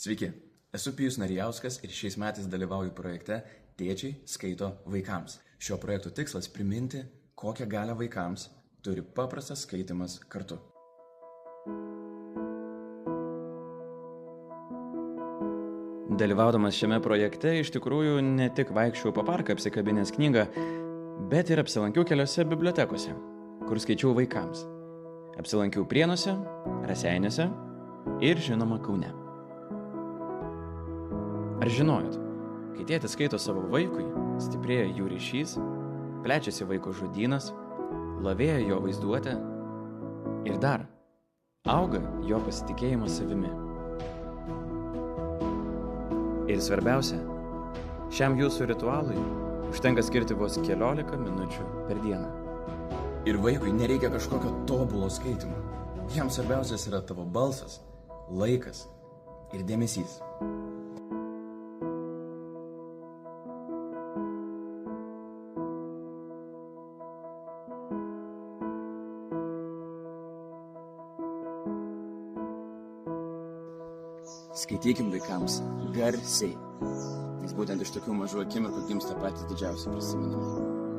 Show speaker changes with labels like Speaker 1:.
Speaker 1: Sveiki, esu Pijus Narijauskas ir šiais metais dalyvauju projekte Tėčiai skaito vaikams. Šio projekto tikslas priminti, kokią galią vaikams turi paprastas skaitimas kartu. Dalyvaudamas šiame projekte iš tikrųjų ne tik vaikščiau po parką apsikabinęs knygą, bet ir apsilankiau keliose bibliotekose, kur skaičiau vaikams. Apsilankiau Prienuose, Raseiniuose ir žinoma Kaune. Ar žinojot, kai tėtis skaito savo vaikui, stiprėja jų ryšys, plečiasi vaiko žodynas, lavėja jo vaizduotė ir dar auga jo pasitikėjimas savimi. Ir svarbiausia, šiam jūsų ritualui užtenka skirti vos 15 minučių per dieną. Ir vaikui nereikia kažkokio tobulo skaitimo. Jam svarbiausias yra tavo balsas, laikas ir dėmesys. Skaitykim vaikams garsiai, nes būtent iš tokių mažų akimirkų gimsta patys didžiausi prisiminimai.